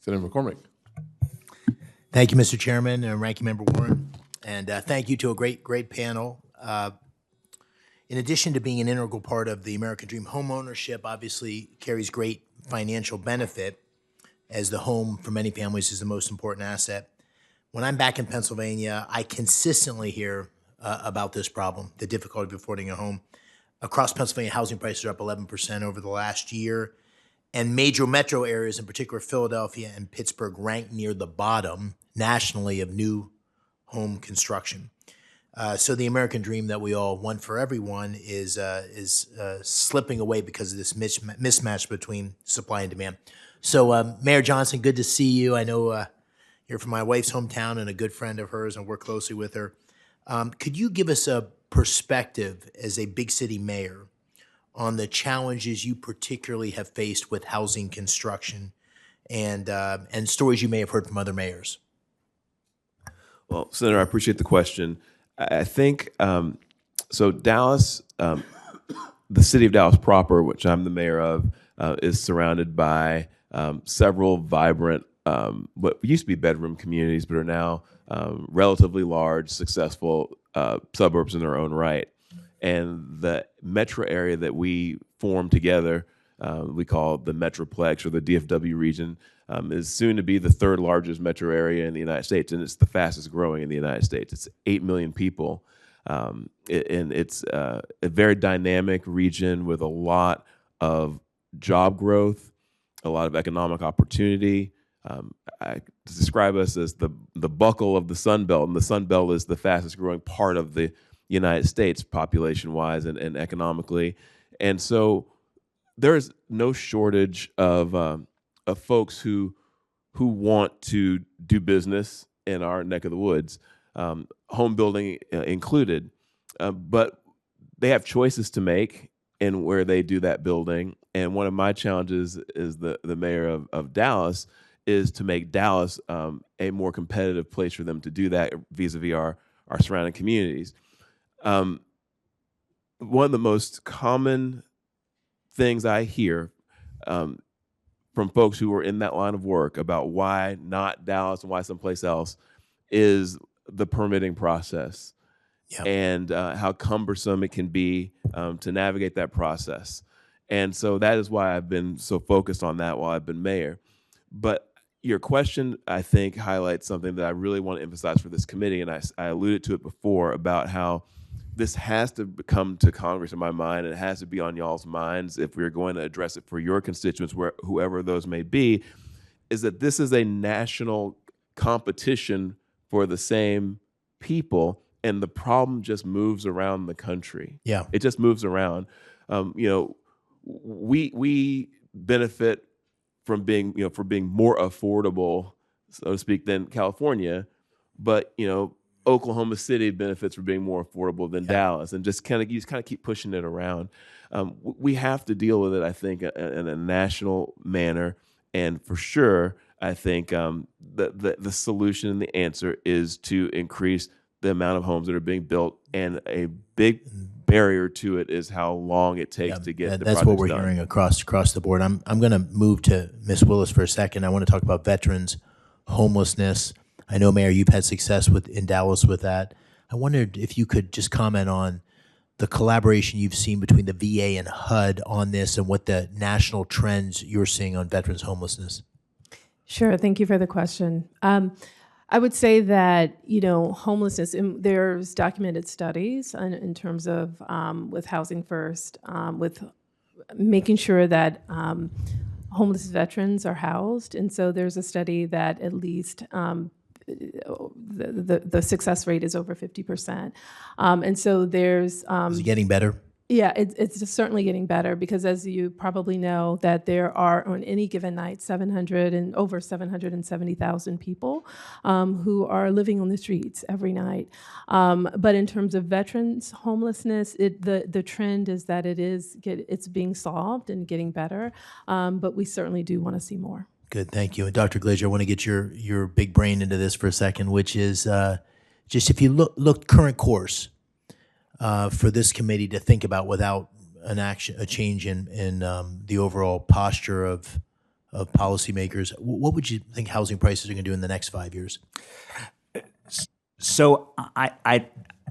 Senator McCormick. Thank you, Mr. Chairman and Ranking Member Warren, and thank you to a great panel. In addition to being an integral part of the American Dream, home ownership obviously carries great financial benefit, as the home for many families is the most important asset. When I'm back in Pennsylvania, I consistently hear about this problem, the difficulty of affording a home. Across Pennsylvania, housing prices are up 11% over the last year, and major metro areas, in particular Philadelphia and Pittsburgh, rank near the bottom nationally of new home construction. So the American dream that we all want for everyone is slipping away because of this mismatch between supply and demand. So Mayor Johnson, good to see you. I know you're from my wife's hometown and a good friend of hers, and work closely with her. Could you give us a perspective as a big city mayor on the challenges you particularly have faced with housing construction and stories you may have heard from other mayors? Well, Senator, I appreciate the question. I think, so Dallas, the city of Dallas proper, which I'm the mayor of, is surrounded by several vibrant, what used to be bedroom communities, but are now relatively large, successful suburbs in their own right. And the metro area that we form together, we call the Metroplex or the DFW region, is soon to be the third largest metro area in the United States, and it's the fastest growing in the United States. It's 8 million people, and it's a very dynamic region with a lot of job growth, a lot of economic opportunity. I describe us as the buckle of the Sun Belt, and the Sun Belt is the fastest growing part of the United States population-wise and economically. And so there's no shortage of folks who want to do business in our neck of the woods, home building included, but they have choices to make in where they do that building. And one of my challenges as the mayor of Dallas is to make Dallas a more competitive place for them to do that vis-a-vis our surrounding communities. One of the most common things I hear from folks who are in that line of work about why not Dallas and why someplace else is the permitting process. Yep. And how cumbersome it can be to navigate that process. And so that is why I've been so focused on that while I've been mayor. But your question, I think, highlights something that I really want to emphasize for this committee, and I alluded to it before about how this has to come to Congress in my mind, and it has to be on y'all's minds if we're going to address it for your constituents, whoever those may be, is that this is a national competition for the same people, and the problem just moves around the country. Yeah. It just moves around. We benefit from being more affordable, so to speak, than California, but Oklahoma City benefits from being more affordable than Dallas, and just kind of keep pushing it around. We have to deal with it, I think, in a national manner, and for sure, I think the solution and the answer is to increase the amount of homes that are being built, and a big barrier to it is how long it takes to get the that's projects what we're done. hearing across the board. I'm going to move to Ms. Willis for a second. I want to talk about veterans homelessness. I know, Mayor, you've had success in Dallas with that. I wondered if you could just comment on the collaboration you've seen between the VA and HUD on this, and what the national trends you're seeing on veterans homelessness. Sure. Thank you for the question. I would say that, homelessness, there's documented studies in terms of with Housing First, with making sure that homeless veterans are housed. And so there's a study that at least the success rate is over 50%. And so there's... is it getting better? Yeah, it's just certainly getting better, because as you probably know, that there are on any given night over 770,000 people who are living on the streets every night. But in terms of veterans homelessness, the trend is that it's being solved and getting better, but we certainly do want to see more. Good, thank you. And Dr. Glazer, I want to get your big brain into this for a second, which is just if you look current course, for this committee to think about without a change in the overall posture of of policymakers. What would you think housing prices are going to do in the next 5 years? So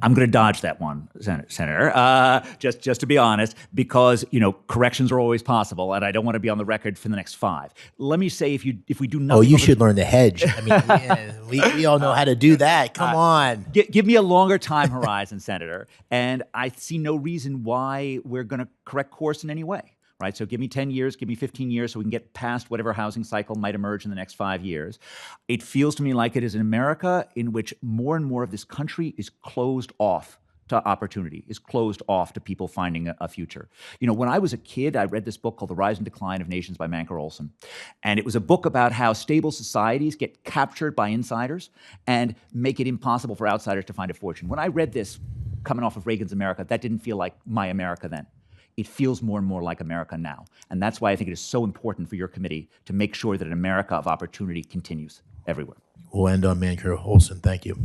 I'm going to dodge that one, Senator. Just to be honest, because corrections are always possible, and I don't want to be on the record for the next 5. Let me say, if we do nothing, you should learn to hedge. I mean, yeah, we all know how to do that. Come on, give me a longer time horizon, Senator, and I see no reason why we're going to correct course in any way. Right, so give me 10 years, give me 15 years so we can get past whatever housing cycle might emerge in the next 5 years. It feels to me like it is in America in which more and more of this country is closed off to opportunity, is closed off to people finding a future. When I was a kid, I read this book called The Rise and Decline of Nations by Manker Olson. And it was a book about how stable societies get captured by insiders and make it impossible for outsiders to find a fortune. When I read this coming off of Reagan's America, that didn't feel like my America then. It feels more and more like America now. And that's why I think it is so important for your committee to make sure that an America of opportunity continues everywhere. We'll end on Manker Olson. Thank you.